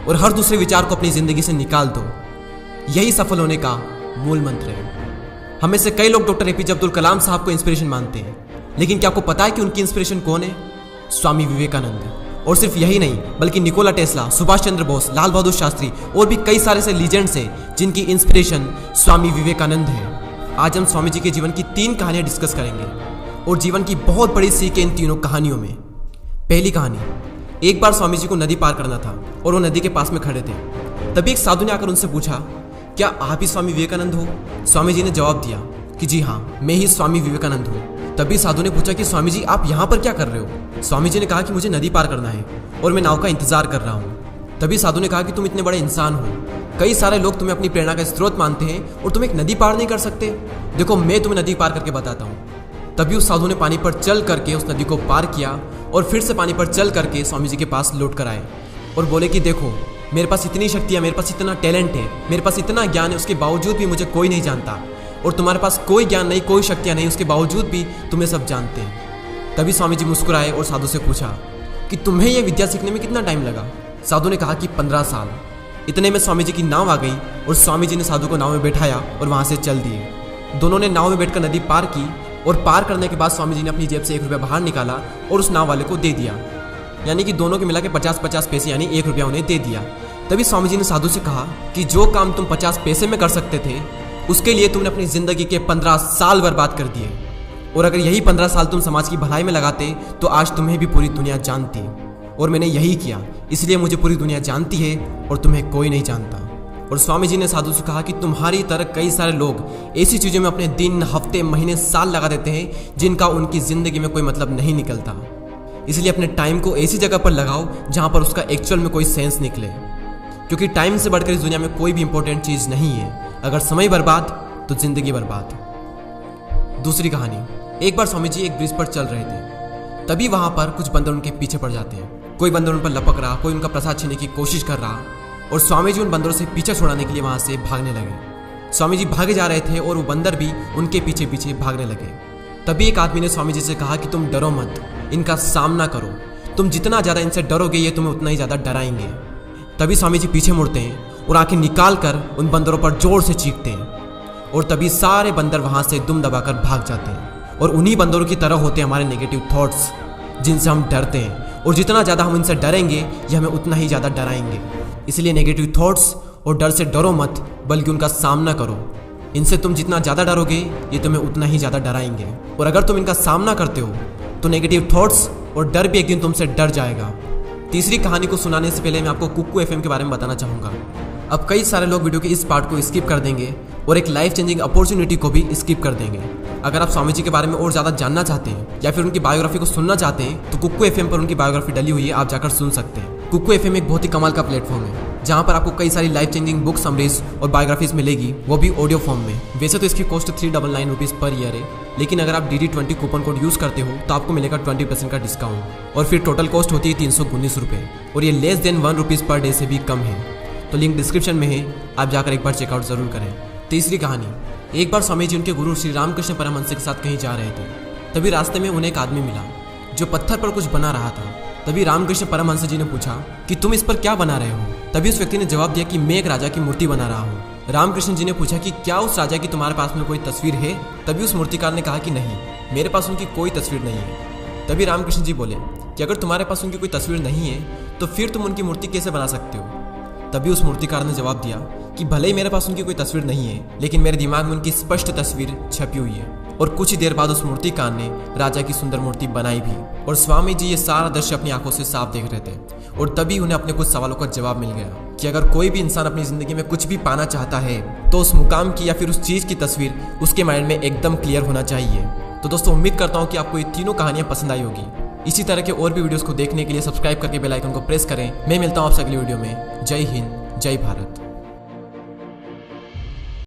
और हर दूसरे विचार को अपनी ज़िंदगी से निकाल दो। यही सफल होने का मूल मंत्र है। हमें से कई लोग डॉक्टर एपीजे अब्दुल कलाम साहब को इंस्पिरेशन मानते हैं, लेकिन क्या आपको पता है कि उनकी इंस्पिरेशन कौन है? स्वामी विवेकानंद। और सिर्फ यही नहीं, बल्कि निकोला टेस्ला, सुभाष चंद्र बोस, लाल बहादुर शास्त्री और भी कई सारे ऐसे लीजेंड्स हैं जिनकी इंस्पिरेशन स्वामी विवेकानंद है। आज हम स्वामी जी के जीवन की 3 कहानियां डिस्कस करेंगे और जीवन की बहुत बड़ी सीख है इन तीनों कहानियों में। पहली कहानी, एक बार स्वामी जी को नदी पार करना था और वो नदी के पास में खड़े थे। तभी एक साधु ने आकर उनसे पूछा, क्या आप ही स्वामी विवेकानंद हो? स्वामी जी ने जवाब दिया कि जी हाँ, मैं ही स्वामी विवेकानंद हूँ। तभी साधु ने पूछा कि स्वामी जी, आप यहाँ पर क्या कर रहे हो? स्वामी जी ने कहा कि मुझे नदी पार करना है और मैं नाव का इंतजार कर रहा हूँ। तभी साधु ने कहा कि तुम इतने बड़े इंसान हो, कई सारे लोग तुम्हें अपनी प्रेरणा का स्रोत मानते हैं और तुम एक नदी पार नहीं कर सकते। देखो, मैं तुम्हें नदी पार करके बताता हूँ। तभी उस साधु ने पानी पर चल करके उस नदी को पार किया और फिर से पानी पर चल करके स्वामी जी के पास लौट कर आए और बोले कि देखो, मेरे पास इतनी शक्ति है, मेरे पास इतना टैलेंट है, मेरे पास इतना ज्ञान है, उसके बावजूद भी मुझे कोई नहीं जानता। और तुम्हारे पास कोई ज्ञान नहीं, कोई शक्तियाँ नहीं, उसके बावजूद भी तुम्हें सब जानते हैं। तभी स्वामी जी मुस्कुराए और साधु से पूछा कि तुम्हें यह विद्या सीखने में कितना टाइम लगा? साधु ने कहा कि 15 साल। इतने में स्वामी जी की नाव आ गई और स्वामी जी ने साधु को नाव में बैठाया और वहाँ से चल दिए। दोनों ने नाव में बैठकर नदी पार की और पार करने के बाद स्वामी जी ने अपनी जेब से 1 रुपया बाहर निकाला और उस नाव वाले को दे दिया। यानी कि दोनों के मिला के 50-50 पैसे यानी 1 रुपया उन्हें दे दिया। तभी स्वामी जी ने साधु से कहा कि जो काम तुम 50 पैसे में कर सकते थे, उसके लिए तुमने अपनी जिंदगी के 15 साल बर्बाद कर दिए। और अगर यही 15 साल तुम समाज की भलाई में लगाते तो आज तुम्हें भी पूरी दुनिया जानती। और मैंने यही किया, इसलिए मुझे पूरी दुनिया जानती है और तुम्हें कोई नहीं जानता। और स्वामी जी ने साधु से कहा कि तुम्हारी तरह कई सारे लोग ऐसी चीज़ों में अपने दिन, हफ्ते, महीने, साल लगा देते हैं जिनका उनकी ज़िंदगी में कोई मतलब नहीं निकलता। इसलिए अपने टाइम को ऐसी जगह पर लगाओ जहाँ पर उसका एक्चुअल में कोई सेंस निकले, क्योंकि टाइम से बढ़कर इस दुनिया में कोई भी इंपॉर्टेंट चीज़ नहीं है। अगर समय बर्बाद तो जिंदगी बर्बाद। दूसरी कहानी, एक बार स्वामी जी एक ब्रिज पर चल रहे थे। तभी वहाँ पर कुछ बंदर उनके पीछे पड़ जाते हैं। कोई बंदर उन पर लपक रहा, कोई उनका प्रसाद छीनने की कोशिश कर रहा और स्वामी जी उन बंदरों से पीछा छुड़ाने के लिए वहाँ से भागने लगे। स्वामी जी भागे जा रहे थे और वो बंदर भी उनके पीछे पीछे भागने लगे। तभी एक आदमी ने स्वामी जी से कहा कि तुम डरो मत, इनका सामना करो। तुम जितना ज़्यादा इनसे डरोगे ये तुम्हें उतना ही ज़्यादा डराएंगे। तभी स्वामी जी पीछे मुड़ते हैं और आंखें निकाल कर उन बंदरों पर जोर से चीखते हैं और तभी सारे बंदर वहाँ से दुम दबाकर भाग जाते हैं। और उन्हीं बंदरों की तरह होते हैं हमारे नेगेटिव थॉट्स, जिनसे हम डरते हैं। और जितना ज़्यादा हम इनसे डरेंगे ये हमें उतना ही ज़्यादा डराएंगे। इसलिए नेगेटिव थॉट्स और डर से डरो मत, बल्कि उनका सामना करो। इनसे तुम जितना ज़्यादा डरोगे ये तुम्हें उतना ही ज़्यादा डराएंगे। और अगर तुम इनका सामना करते हो तो नेगेटिव थॉट्स और डर भी एक दिन तुमसे डर जाएगा। तीसरी कहानी को सुनाने से पहले मैं आपको कुक्कू एफएम के बारे में बताना चाहूँगा। अब कई सारे लोग वीडियो के इस पार्ट को स्किप कर देंगे और एक लाइफ चेंजिंग अपॉर्चुनिटी को भी स्किप कर देंगे। अगर आप स्वामी जी के बारे में और ज़्यादा जानना चाहते हैं या फिर उनकी बायोग्राफी को सुनना चाहते हैं तो कुक्कू एफएम पर उनकी बायोग्राफी डली हुई है, आप जाकर सुन सकते हैं। कुक्कू एफएम एक बहुत ही कमाल का प्लेटफॉर्म है जहाँ पर आपको कई सारी लाइफ चेंजिंग बुक समरीज और बायोग्राफीज मिलेगी, वो भी ऑडियो फॉर्म में। वैसे तो इसकी कॉस्ट 399 रुपीज़ पर ईयर है, लेकिन अगर आप DD20 कूपन कोड यूज़ करते हो तो आपको मिलेगा 20% का डिस्काउंट और फिर टोटल कॉस्ट होती है 319 रुपये और ये less than 1 rupees per day से भी कम है। तो लिंक डिस्क्रिप्शन में है, आप जाकर एक बार चेकआउट ज़रूर करें। तीसरी कहानी, एक बार स्वामी जी उनके गुरु श्री रामकृष्ण परमहंस के साथ कहीं जा रहे थे। तभी रास्ते में उन्हें एक आदमी मिला जो पत्थर पर कुछ बना रहा था। तभी रामकृष्ण परमहंस जी ने पूछा कि तुम इस पर क्या बना रहे हो? तभी उस व्यक्ति ने जवाब दिया कि मैं एक राजा की मूर्ति बना रहा हूँ। रामकृष्ण जी ने पूछा कि क्या उस राजा की तुम्हारे पास में कोई तस्वीर है? तभी उस मूर्तिकार ने कहा कि नहीं, मेरे पास उनकी कोई तस्वीर नहीं है। तभी रामकृष्ण जी बोले कि अगर तुम्हारे पास उनकी कोई तस्वीर नहीं है तो फिर तुम उनकी मूर्ति कैसे बना सकते हो? तभी उस मूर्तिकार ने जवाब दिया कि भले ही मेरे पास उनकी कोई तस्वीर नहीं है, लेकिन मेरे दिमाग में उनकी स्पष्ट तस्वीर छपी हुई है। और कुछ ही देर बाद उस मूर्तिकार ने राजा की सुंदर मूर्ति बनाई भी। और स्वामी जी ये सारा दृश्य अपनी आंखों से साफ देख रहे थे और तभी उन्हें अपने कुछ सवालों का जवाब मिल गया कि अगर कोई भी इंसान अपनी जिंदगी में कुछ भी पाना चाहता है तो उस मुकाम की या फिर उस चीज़ की तस्वीर उसके माइंड में एकदम क्लियर होना चाहिए। तो दोस्तों, उम्मीद करता हूँ कि आपको ये तीनों कहानियाँ पसंद आई होगी। इसी तरह के और भी वीडियोस को देखने के लिए सब्सक्राइब करके बेल आइकन को प्रेस करें। मैं मिलता हूँ आपसे अगली वीडियो में। जय हिंद, जय भारत।